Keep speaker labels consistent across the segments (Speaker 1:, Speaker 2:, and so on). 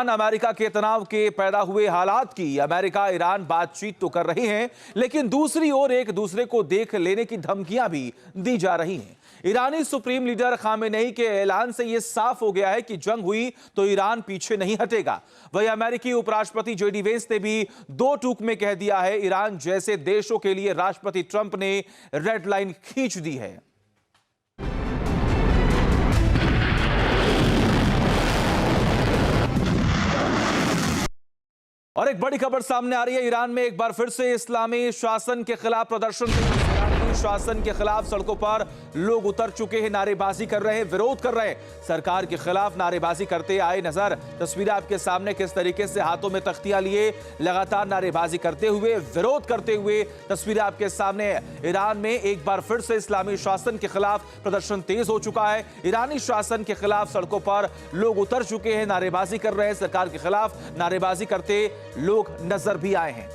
Speaker 1: America के तनाव के पैदा हुए हालात की अमेरिका ईरान बातचीत तो कर रही हैं, लेकिन दूसरी ओर एक दूसरे को देख लेने की धमकियां भी दी जा रही हैं। ईरानी सुप्रीम लीडर खामेनेई के ऐलान से यह साफ हो गया है कि जंग हुई तो ईरान पीछे नहीं हटेगा। वहीं अमेरिकी उपराष्ट्रपति जेडी वेंस ने भी दो टूक में कह दिया है, ईरान जैसे देशों के लिए राष्ट्रपति ट्रंप ने रेड लाइन खींच दी है। और एक बड़ी खबर सामने आ रही है, ईरान में एक बार फिर से इस्लामी शासन के खिलाफ प्रदर्शन। शासन के खिलाफ सड़कों पर लोग उतर चुके हैं, नारेबाजी कर रहे हैं, विरोध कर रहे हैं। सरकार के खिलाफ नारेबाजी करते आए नजर। तस्वीरें आपके सामने किस तरीके से हाथों में तख्तियां लिए लगातार नारेबाजी करते हुए, विरोध करते हुए तस्वीरें आपके सामने। ईरान में एक बार फिर से इस्लामी शासन के खिलाफ प्रदर्शन तेज हो चुका है। ईरानी शासन के खिलाफ सड़कों पर लोग उतर चुके हैं, नारेबाजी कर रहे हैं। सरकार के खिलाफ नारेबाजी करते लोग नजर भी आए हैं।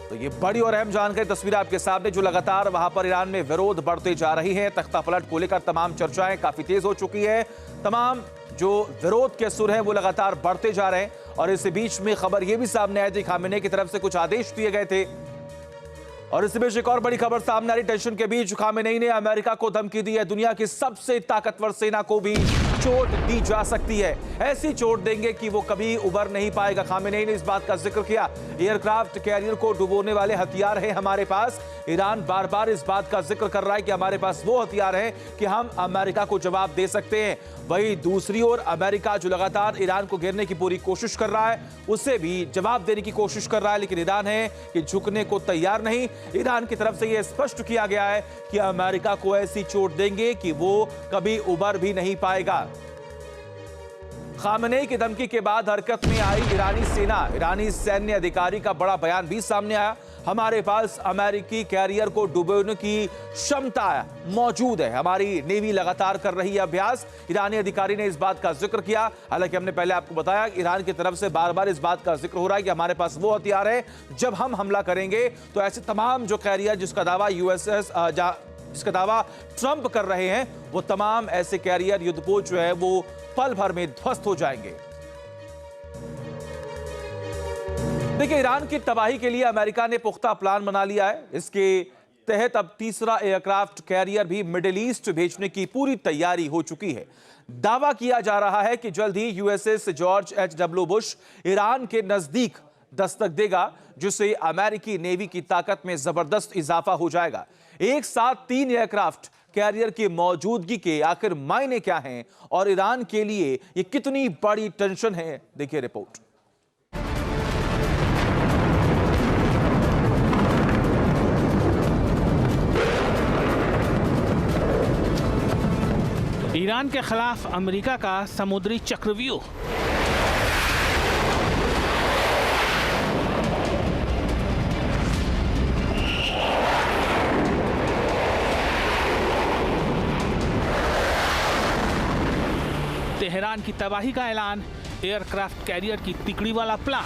Speaker 1: तो ये बड़ी और अहम जानकारी तस्वीर आपके सामने, जो लगातार वहां पर ईरान में विरोध बढ़ते जा रही है। तख्ता पलट को लेकर तमाम चर्चाएं काफी तेज हो चुकी है। तमाम जो विरोध के सुर हैं वो लगातार बढ़ते जा रहे हैं। और इसी बीच में खबर यह भी सामने आई थी, खामेनेई की तरफ से कुछ आदेश दिए गए थे। और इसी बीच एक और बड़ी खबर सामने आ रही, टेंशन के बीच खामेनेई ने अमेरिका को धमकी दी है, दुनिया की सबसे ताकतवर सेना को भी चोट दी जा सकती है। ऐसी चोट देंगे कि वो कभी उबर नहीं पाएगा। खामेनेई ने इस बात का जिक्र किया, एयरक्राफ्ट कैरियर को डुबोने वाले हथियार हैं हमारे पास। ईरान बार बार इस बात का जिक्र कर रहा है कि हमारे पास वो हथियार हैं कि हम अमेरिका को जवाब दे सकते हैं। वहीं दूसरी ओर अमेरिका जो लगातार ईरान को घेरने की पूरी कोशिश कर रहा है, उसे भी जवाब देने की कोशिश कर रहा है, लेकिन ईरान है कि झुकने को तैयार नहीं। ईरान की तरफ से यह स्पष्ट किया गया है कि अमेरिका को ऐसी चोट देंगे कि वो कभी उबर भी नहीं पाएगा। खामेनेई की धमकी के बाद हरकत में आई ईरानी सेना। ईरानी सैन्य अधिकारी का बड़ा बयान भी सामने आया, हमारे पास अमेरिकी कैरियर को डुबोने की क्षमता मौजूद है, हमारी नेवी लगातार कर रही है अभ्यास। ईरानी अधिकारी ने इस बात का जिक्र किया। हालांकि हमने पहले आपको बताया, ईरान की तरफ से बार बार इस बात का जिक्र हो रहा है कि हमारे पास वो हथियार है, जब हम हमला करेंगे तो ऐसे तमाम जो कैरियर जिसका दावा जिसका दावा ट्रंप कर रहे हैं, वो तमाम ऐसे कैरियर युद्धपोत जो है वो पल भर में ध्वस्त हो जाएंगे। देखिए, ईरान की तबाही के लिए अमेरिका ने पुख्ता प्लान बना लिया है। इसके तहत अब तीसरा एयरक्राफ्ट कैरियर भी मिडिल ईस्ट भेजने की पूरी तैयारी हो चुकी है। दावा किया जा रहा है कि जल्द ही यूएसएस जॉर्ज एच.डब्ल्यू. बुश ईरान के नजदीक दस्तक देगा, जिससे अमेरिकी नेवी की ताकत में जबरदस्त इजाफा हो जाएगा। एक साथ 3 एयरक्राफ्ट कैरियर की मौजूदगी के आखिर मायने क्या हैं और ईरान के लिए यह कितनी बड़ी टेंशन है, देखिए रिपोर्ट।
Speaker 2: ईरान के खिलाफ अमेरिका का समुद्री चक्रव्यूह। तेहरान की तबाही का ऐलान, एयरक्राफ्ट कैरियर की तिकड़ी वाला प्लान।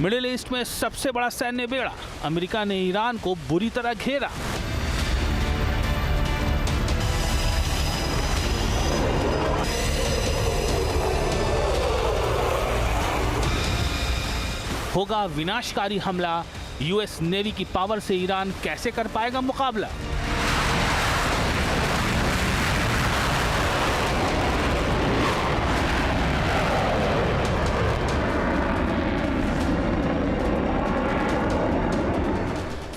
Speaker 2: मिडिल ईस्ट में सबसे बड़ा सैन्य बेड़ा, अमेरिका ने ईरान को बुरी तरह घेरा। होगा विनाशकारी हमला, यूएस नेवी की पावर से ईरान कैसे कर पाएगा मुकाबला?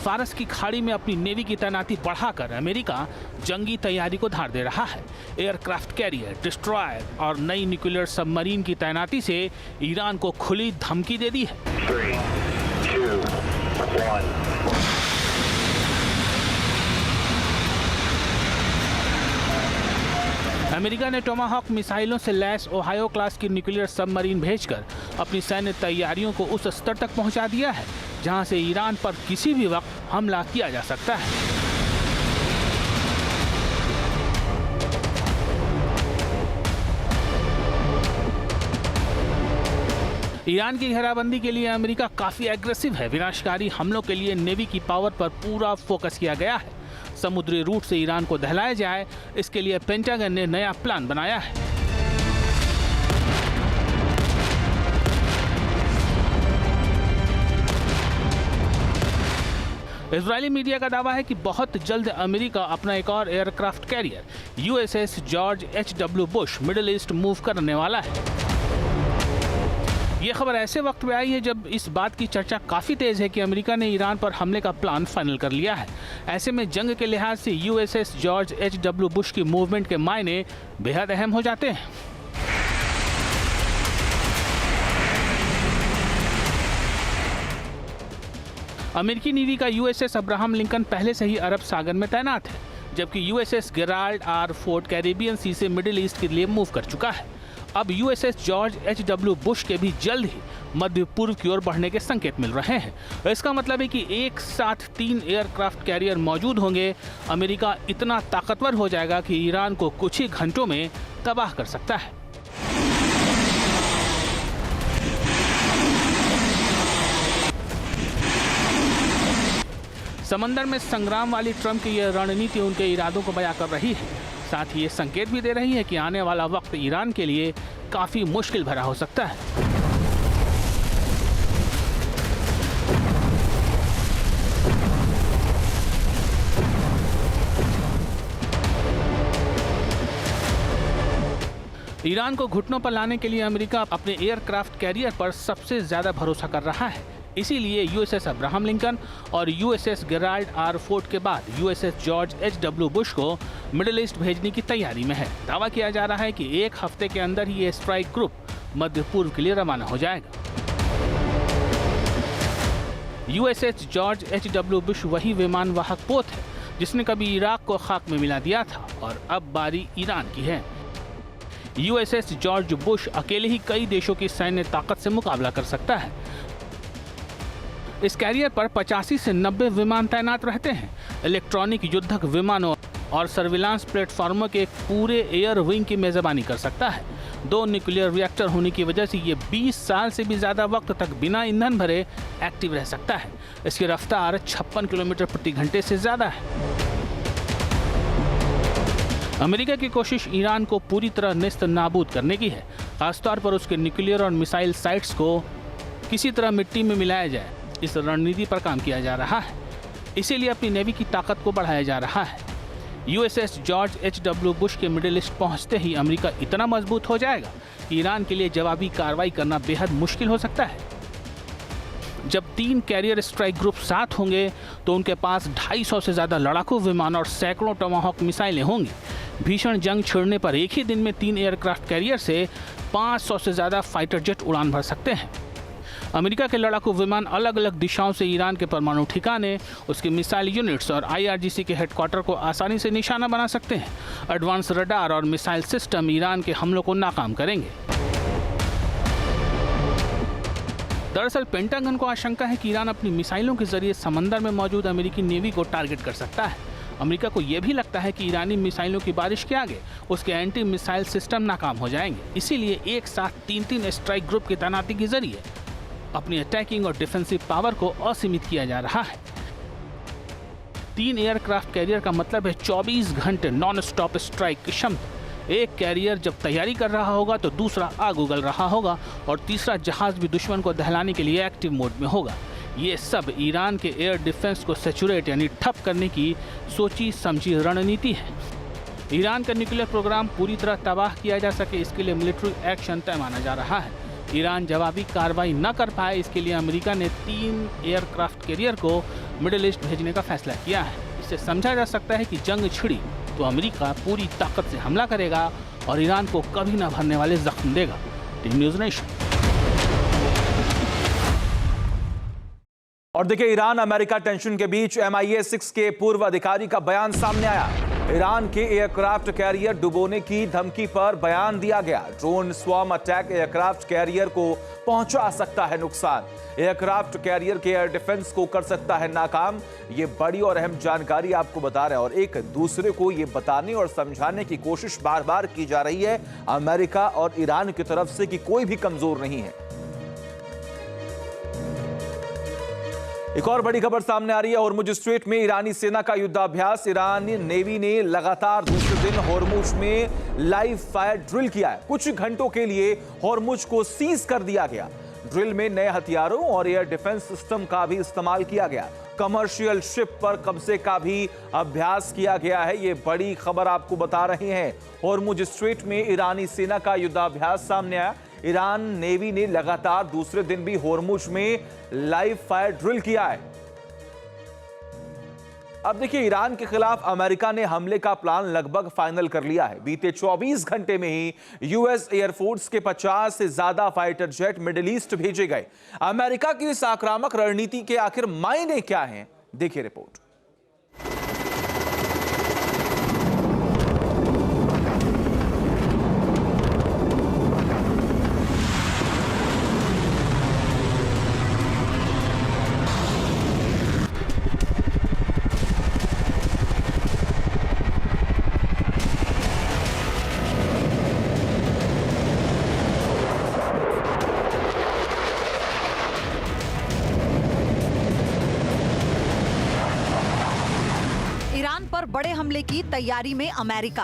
Speaker 2: फारस की खाड़ी में अपनी नेवी की तैनाती बढ़ाकर अमेरिका जंगी तैयारी को धार दे रहा है। एयरक्राफ्ट कैरियर, डिस्ट्रॉयर और नई न्यूक्लियर सबमरीन की तैनाती से ईरान को खुली धमकी दे दी है।
Speaker 3: 3, 2, 1।
Speaker 2: अमेरिका ने टोमाहॉक मिसाइलों से लैस ओहायो क्लास की न्यूक्लियर सबमरीन भेजकर अपनी सैन्य तैयारियों को उस स्तर तक पहुंचा दिया है जहां से ईरान पर किसी भी वक्त हमला किया जा सकता है। ईरान की घेराबंदी के लिए अमेरिका काफी एग्रेसिव है। विनाशकारी हमलों के लिए नेवी की पावर पर पूरा फोकस किया गया है। समुद्री रूट से ईरान को दहलाया जाए, इसके लिए पेंटागन ने नया प्लान बनाया है। इजरायली मीडिया का दावा है कि बहुत जल्द अमेरिका अपना एक और aircraft carrier USS George H.W. Bush middle east move करने वाला है। यह खबर ऐसे वक्त में आई है जब इस बात की चर्चा काफी तेज है कि अमेरिका ने ईरान पर हमले का प्लान फाइनल कर लिया है। ऐसे में जंग के लिहाज से USS जॉर्ज H.W. बुश की मूवमेंट के मायने बेहद अहम हो जाते हैं। अमेरिकी नेवी का USS अब्राहम लिंकन पहले से ही अरब सागर में तैनात है, जबकि USS Gerald R. Ford Caribbean sea से मिडिल ईस्ट के लिए मूव कर चुका है। अब USS जॉर्ज H.W. बुश के भी जल्द ही मध्य पूर्व की ओर बढ़ने के संकेत मिल रहे हैं। इसका मतलब है कि एक साथ 3 एयरक्राफ्ट कैरियर मौजूद होंगे। अमेरिका इतना ताकतवर हो जाएगा कि ईरान को कुछ ही घंटों में तबाह कर सकता है। समंदर में संग्राम वाली ट्रंप की यह रणनीति उनके इरादों को बयां कर रही है। साथ ही ये संकेत भी दे रही है कि आने वाला वक्त ईरान के लिए काफी मुश्किल भरा हो सकता है। ईरान को घुटनों पर लाने के लिए अमेरिका अपने एयरक्राफ्ट कैरियर पर सबसे ज्यादा भरोसा कर रहा है। इसीलिए USS अब्राहम लिंकन और USS गेराल्ड R. फोर्ड के बाद USS जॉर्ज H.W. बुश को मिडिल ईस्ट भेजने की तैयारी में है। दावा किया जा रहा है कि एक हफ्ते के अंदर ही ये स्ट्राइक ग्रुप मध्य पूर्व के लिए रवाना हो जाएगा। USS George H.W. बुश वही विमान वाहक पोत है जिसने कभी इराक को खाक में मिला दिया था और अब बारी ईरान की है। USS जॉर्ज बुश अकेले ही कई देशों की सैन्य ताकत से मुकाबला कर सकता है। इस कैरियर पर 85 से 90 विमान तैनात रहते हैं। इलेक्ट्रॉनिक युद्धक विमानों और सर्विलांस प्लेटफॉर्मों के एक पूरे एयर विंग की मेजबानी कर सकता है। 2 न्यूक्लियर रिएक्टर होने की वजह से ये 20 साल से भी ज्यादा वक्त तक बिना ईंधन भरे एक्टिव रह सकता है। इसकी रफ्तार 56 किलोमीटर प्रति घंटे से ज्यादा है। अमेरिका की कोशिश ईरान को पूरी तरह नेस्त नाबूद करने की है, खासतौर पर उसके न्यूक्लियर और मिसाइल साइट्स को किसी तरह मिट्टी में मिलाया जाए। इस रणनीति पर काम किया जा रहा है, इसीलिए अपनी नेवी की ताकत को बढ़ाया जा रहा है। USS George H.W. बुश के मिडिल ईस्ट पहुंचते ही अमेरिका इतना मजबूत हो जाएगा कि ईरान के लिए जवाबी कार्रवाई करना बेहद मुश्किल हो सकता है। जब 3 कैरियर स्ट्राइक ग्रुप साथ होंगे तो उनके पास 250 से ज्यादा लड़ाकू विमान और सैकड़ों टमाहॉक मिसाइलें होंगी। भीषण जंग छिड़ने पर एक ही दिन में 3 एयरक्राफ्ट कैरियर से 500 से ज्यादा फाइटर जेट उड़ान भर सकते हैं। अमेरिका के लड़ाकू विमान अलग अलग दिशाओं से ईरान के परमाणु ठिकाने, उसके मिसाइल यूनिट्स और IRGC के हेडक्वार्टर को आसानी से निशाना बना सकते हैं। एडवांस रडार और मिसाइल सिस्टम ईरान के हमलों को नाकाम करेंगे। दरअसल पेंटागन को आशंका है कि ईरान अपनी मिसाइलों के जरिए समंदर में मौजूद अमेरिकी नेवी को टारगेट कर सकता है। अमेरिका को यह भी लगता है कि ईरानी मिसाइलों की बारिश के आगे उसके एंटी मिसाइल सिस्टम नाकाम हो जाएंगे। इसीलिए एक साथ 3-3 स्ट्राइक ग्रुप की तैनाती के जरिए अपनी अटैकिंग और डिफेंसिव पावर को असीमित किया जा रहा है। 3 एयरक्राफ्ट कैरियर का मतलब है 24 घंटे नॉन स्टॉप स्ट्राइक की क्षमता। एक कैरियर जब तैयारी कर रहा होगा तो दूसरा आग उगल रहा होगा और तीसरा जहाज भी दुश्मन को दहलाने के लिए एक्टिव मोड में होगा। ये सब ईरान के एयर डिफेंस को सैचुरेट यानी ठप करने की सोची समझी रणनीति है। ईरान का न्यूक्लियर प्रोग्राम पूरी तरह तबाह किया जा सके, इसके लिए मिलिट्री एक्शन तय माना जा रहा है। ईरान जवाबी कार्रवाई न कर पाए, इसके लिए अमेरिका ने 3 एयरक्राफ्ट कैरियर को मिडिल ईस्ट भेजने का फैसला किया है। इससे समझा जा सकता है कि जंग छिड़ी तो अमेरिका पूरी ताकत से हमला करेगा और ईरान को कभी न भरने वाले जख्म देगा। Team news nation.
Speaker 1: और देखिए, ईरान अमेरिका टेंशन के बीच MI6 के पूर्व अधिकारी का बयान सामने आया। ईरान के एयरक्राफ्ट कैरियर डुबोने की धमकी पर बयान दिया गया। Drone swarm attack aircraft carrier को पहुंचा सकता है नुकसान, एयरक्राफ्ट कैरियर के एयर डिफेंस को कर सकता है नाकाम। ये बड़ी और अहम जानकारी आपको बता रहे हैं और एक दूसरे को ये बताने और समझाने की कोशिश बार बार की जा रही है अमेरिका और ईरान की तरफ से कि कोई भी कमजोर नहीं है। एक और बड़ी खबर सामने आ रही है। होर्मुज स्ट्रेट में ईरानी सेना का युद्धाभ्यास। ईरानी नेवी ने लगातार दूसरे दिन होर्मुज में लाइव फायर ड्रिल किया है। कुछ घंटों के लिए होर्मुज को सीज कर दिया गया। ड्रिल में नए हथियारों और एयर डिफेंस सिस्टम का भी इस्तेमाल किया गया। कमर्शियल शिप पर कब्जे का भी अभ्यास किया गया है। ये बड़ी खबर आपको बता रहे हैं। होर्मुज स्ट्रेट में ईरानी सेना का युद्धाभ्यास सामने आया। ईरान नेवी ने लगातार दूसरे दिन भी होर्मुज में लाइव फायर ड्रिल किया है। अब देखिए, ईरान के खिलाफ अमेरिका ने हमले का प्लान लगभग फाइनल कर लिया है। बीते 24 घंटे में ही यूएस एयरफोर्स के 50 से ज्यादा फाइटर जेट मिडिल ईस्ट भेजे गए। अमेरिका की इस आक्रामक रणनीति के आखिर मायने क्या हैं, देखिए रिपोर्ट।
Speaker 4: ईरान पर बड़े हमले की तैयारी में अमेरिका।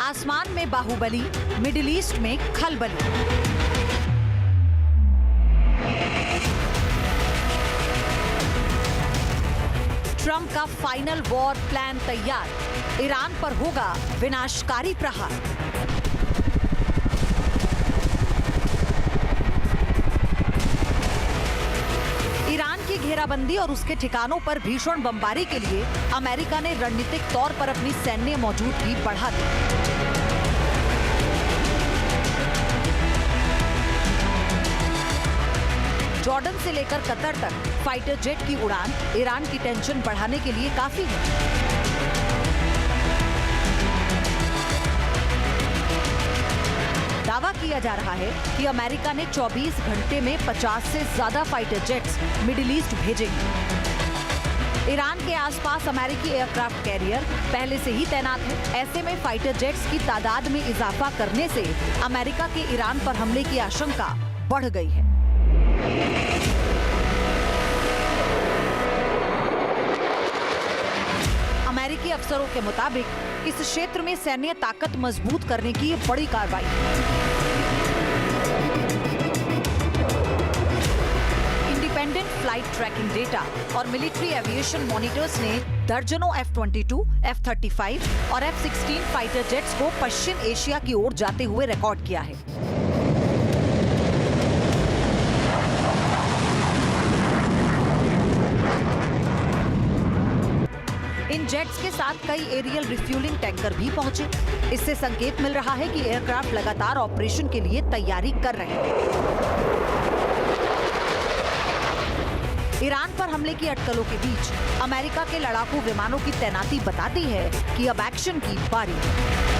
Speaker 4: आसमान में बाहुबली, मिडिल ईस्ट में खलबली। ट्रंप का फाइनल वॉर प्लान तैयार। ईरान पर होगा विनाशकारी प्रहार। ईरान की घेराबंदी और उसके ठिकानों पर भीषण बमबारी के लिए अमेरिका ने रणनीतिक तौर पर अपनी सैन्य मौजूदगी बढ़ा दी। जॉर्डन से लेकर कतर तक फाइटर जेट की उड़ान ईरान की टेंशन बढ़ाने के लिए काफी है। दावा किया जा रहा है कि अमेरिका ने 24 घंटे में 50 से ज्यादा फाइटर जेट्स मिडिल ईस्ट भेजेंगे। ईरान के आसपास अमेरिकी एयरक्राफ्ट कैरियर पहले से ही तैनात है। ऐसे में फाइटर जेट्स की तादाद में इजाफा करने से अमेरिका के ईरान पर हमले की आशंका बढ़ गई है। अमेरिकी अफसरों के मुताबिक इस क्षेत्र में सैन्य ताकत मजबूत करने की ये बड़ी कार्रवाई है। इंडिपेंडेंट फ्लाइट ट्रैकिंग डेटा और मिलिट्री एविएशन मॉनिटर्स ने दर्जनों F-22, F-35 और F-16 फाइटर जेट्स को पश्चिम एशिया की ओर जाते हुए रिकॉर्ड किया है। इन जेट्स के साथ कई एरियल रिफ्यूलिंग टैंकर भी पहुंचे। इससे संकेत मिल रहा है कि एयरक्राफ्ट लगातार ऑपरेशन के लिए तैयारी कर रहे हैं। ईरान पर हमले की अटकलों के बीच अमेरिका के लड़ाकू विमानों की तैनाती बताती है कि अब एक्शन की बारी है।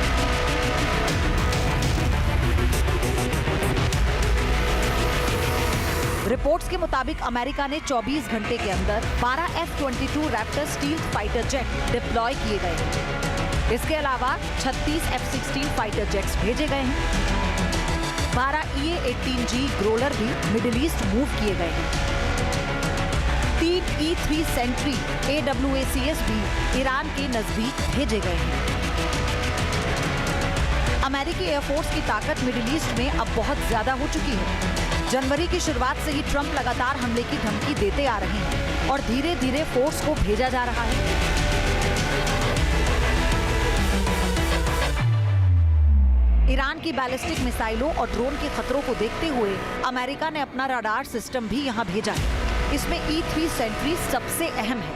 Speaker 4: रिपोर्ट्स के मुताबिक अमेरिका ने 24 घंटे के अंदर 12 F-22 Raptor stealth fighter jet deploy किए गए हैं। इसके अलावा 36 F-16 फाइटर जेट्स भेजे गए हैं। 12 EA-18G ग्रोलर भी मिडिल ईस्ट मूव किए गए हैं। 3 E-3 सेंट्री AWACS भी ईरान के नजदीक भेजे गए हैं। अमेरिकी एयरफोर्स की ताकत मिडिल ईस्ट में अब बहुत ज्यादा हो चुकी है। जनवरी की शुरुआत से ही ट्रंप लगातार हमले की धमकी देते आ रहे हैं और धीरे धीरे फोर्स को भेजा जा रहा है। ईरान की बैलिस्टिक मिसाइलों और ड्रोन के खतरों को देखते हुए अमेरिका ने अपना रडार सिस्टम भी यहां भेजा है। इसमें E-3 सेंट्री सबसे अहम है।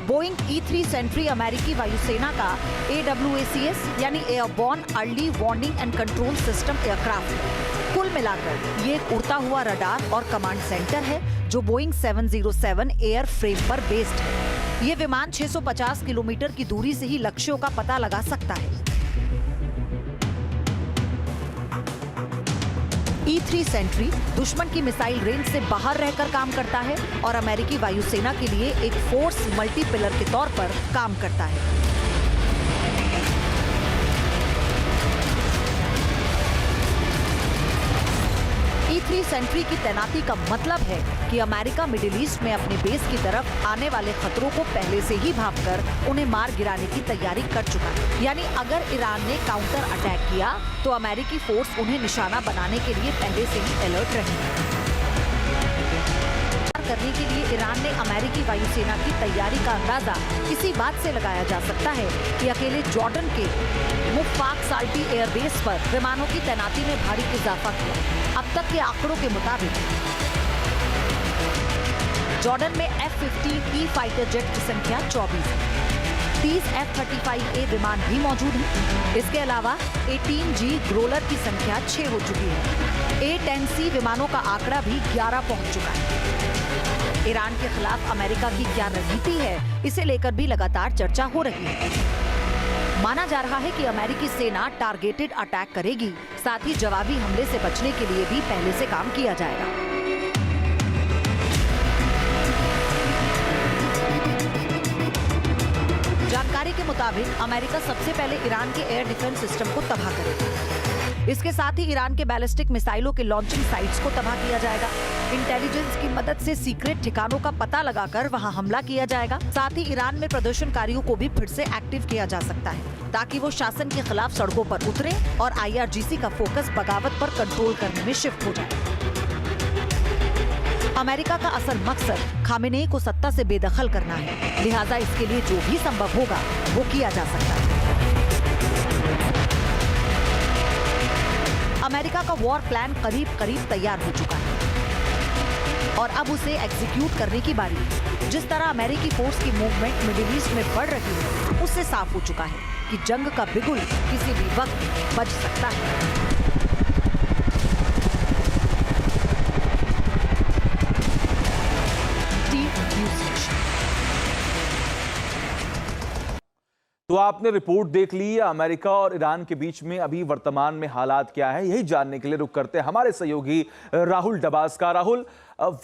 Speaker 4: बोइंग E-3 सेंट्री अमेरिकी वायुसेना का AWACS यानी airborne early warning and control system aircraft है। कुल मिलाकर ये एक उड़ता हुआ रडार और कमांड सेंटर है जो बोइंग 707 एयर फ्रेम पर बेस्ड है। ये विमान 650 किलोमीटर की दूरी से ही लक्ष्यों का पता लगा सकता है। E-3 सेंट्री दुश्मन की मिसाइल रेंज से बाहर रहकर काम करता है और अमेरिकी वायुसेना के लिए एक फोर्स मल्टीपिलर के तौर पर काम करता है। सेंट्री की तैनाती का मतलब है कि अमेरिका मिडिल ईस्ट में अपने बेस की तरफ आने वाले खतरों को पहले से ही भांपकर उन्हें मार गिराने की तैयारी कर चुका है। यानी अगर ईरान ने काउंटर अटैक किया तो अमेरिकी फोर्स उन्हें निशाना बनाने के लिए पहले से ही अलर्ट रहेंगे। करने के लिए ईरान ने अमेरिकी वायुसेना की तैयारी का अंदाजा इसी बात से लगाया जा सकता है कि अकेले जॉर्डन के मुफ्फाक साल्टी एयरबेस पर विमानों की तैनाती में भारी इजाफा किया। अब तक के आंकड़ों के मुताबिक जॉर्डन में F-15E फाइटर जेट की संख्या 24 है। 30 F-35A विमान भी मौजूद हैं। इसके अलावा A-10G ग्रोलर की संख्या 6 हो चुकी है। A-10C विमानों का आंकड़ा भी 11 पहुंच चुका है। ईरान के खिलाफ अमेरिका की क्या रणनीति है, इसे लेकर भी लगातार चर्चा हो रही है। माना जा रहा है कि अमेरिकी सेना टारगेटेड अटैक करेगी, साथ ही जवाबी हमले से बचने के लिए भी पहले से काम किया जाएगा। जानकारी के मुताबिक अमेरिका सबसे पहले ईरान के एयर डिफेंस सिस्टम को तबाह करेगा। इसके साथ ही ईरान के बैलिस्टिक मिसाइलों के लॉन्चिंग साइट्स को तबाह किया जाएगा। इंटेलिजेंस की मदद से सीक्रेट ठिकानों का पता लगाकर वहां हमला किया जाएगा। साथ ही ईरान में प्रदर्शनकारियों को भी फिर से एक्टिव किया जा सकता है, ताकि वो शासन के खिलाफ सड़कों पर उतरे और IRGC का फोकस बगावत पर कंट्रोल करने में शिफ्ट हो जाए। अमेरिका का असल मकसद खामेनेई को सत्ता से बेदखल करना है, लिहाजा इसके लिए जो भी संभव होगा वो किया जा सकता है। अमेरिका का वॉर प्लान करीब करीब तैयार हो चुका है और अब उसे एग्जीक्यूट करने की बारी है। जिस तरह अमेरिकी फोर्स की मूवमेंट मिडिल ईस्ट में बढ़ रही है, उससे साफ हो चुका है कि जंग का बिगुल किसी भी वक्त बज सकता है।
Speaker 1: तो आपने रिपोर्ट देख ली। अमेरिका और ईरान के बीच में अभी वर्तमान में हालात क्या है, यही जानने के लिए रुक करते हैं हमारे सहयोगी राहुल डबास का। राहुल,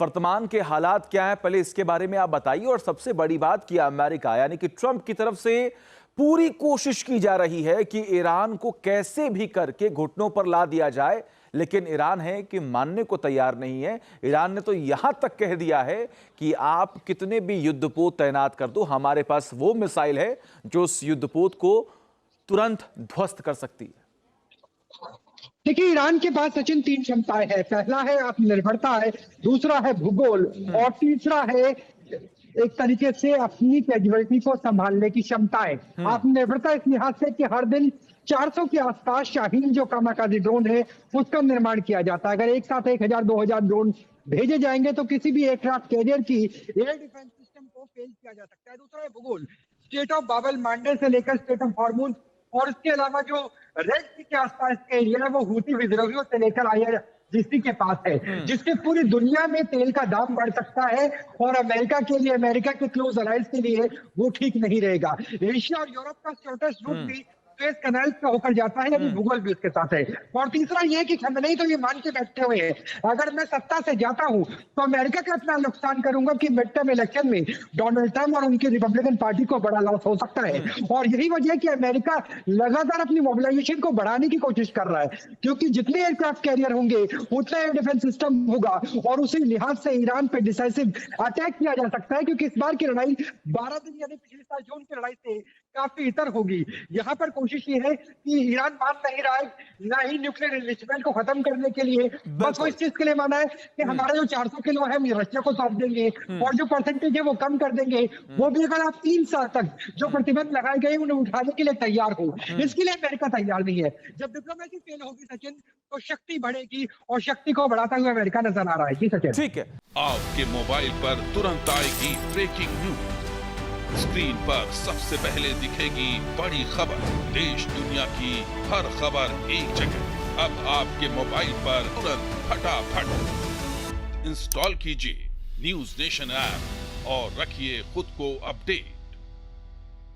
Speaker 1: वर्तमान के हालात क्या है, पहले इसके बारे में आप बताइए। और सबसे बड़ी बात कि अमेरिका यानी कि ट्रंप की तरफ से पूरी कोशिश की जा रही है कि ईरान को कैसे भी करके घुटनों पर ला दिया जाए, लेकिन ईरान है कि मानने को तैयार नहीं है। ईरान ने तो यहां तक कह दिया है कि आप कितने भी युद्धपोत तैनात कर दो, हमारे पास वो मिसाइल है जो उस युद्धपोत को तुरंत ध्वस्त कर सकती है।
Speaker 5: देखिए, ईरान के पास सचिन 3 क्षमताएं हैं। पहला है आत्मनिर्भरता है, दूसरा है भूगोल और तीसरा है एक तरीके से अपनी कैजुअलिटी को संभालने की क्षमताएं। आत्मनिर्भरता इस लिहाज से कि हर दिन 400 के आसपास शाहीन जो कामाकाजी ड्रोन है उसका निर्माण किया जाता है। अगर एक साथ 1000-2000 ड्रोन भेजे जाएंगे तो किसी भी एयरक्राफ्ट कैरियर की एयर डिफेंस सिस्टम को फेल किया जा सकता है। दूसरा है भूगोल, स्टेट ऑफ बाबल मांडर से लेकर स्टेट ऑफ हॉर्मूज और इसके अलावा जो रेड सी के आसपास के एरिया है वो हूती विद्रोहियों से लेकर IRGC के पास है, जिससे पूरी दुनिया में तेल का दाम बढ़ सकता है और अमेरिका के लिए, अमेरिका के क्लोज अलाइज के लिए वो ठीक नहीं रहेगा। एशिया और यूरोप का शॉर्टेस्ट रूट भी सुएज कैनाल पे होकर जाता है, यानी भूगोल भी उसके साथ है। और तीसरा ये कि खमेनेई तो ये मान के बैठे हुए हैं, अगर मैं सत्ता से जाता हूं तो अमेरिका का इतना नुकसान करूंगा कि मिड टर्म इलेक्शन में डोनाल्ड ट्रंप और उनकी रिपब्लिकन पार्टी को बड़ा लॉस हो सकता है। और यही वजह है कि अमेरिका लगातार अपनी मोबिलाइजेशन को बढ़ाने की कोशिश कर रहा है, क्योंकि जितने एयरक्राफ्ट कैरियर होंगे उतना एयर डिफेंस सिस्टम होगा और उसी लिहाज से ईरान पे डिसाइसिव अटैक किया जा सकता है, क्योंकि इस बार की लड़ाई 12 दिन यानी पिछले साल जून की लड़ाई से काफी इतर होगी। यहाँ पर कोशिश ये है कि ईरान मान नहीं रहा है ना ही न्यूक्लियर एनरिचमेंट को खत्म करने के लिए, बस वो इस चीज के लिए माना है कि हमारा जो 400 किलो है हम रशिया को सौंप देंगे और जो परसेंटेज है वो कम कर देंगे। वो भी अगर आप 3 साल तक जो प्रतिबंध लगाए गए उन्हें उठाने के लिए तैयार हो, इसके लिए अमेरिका तैयार नहीं है। जब डिप्लोमेसी फेल होगी सचिन, तो शक्ति बढ़ेगी और शक्ति को बढ़ाता हुआ अमेरिका नजर आ रहा है। जी सचिन,
Speaker 1: ठीक है।
Speaker 6: आपके मोबाइल पर तुरंत आएगी ब्रेकिंग न्यूज, स्क्रीन पर सबसे पहले दिखेगी बड़ी खबर, देश दुनिया की हर खबर एक जगह। अब आपके मोबाइल पर तुरंत फटाफट इंस्टॉल कीजिए न्यूज नेशन ऐप और रखिए खुद को अपडेट।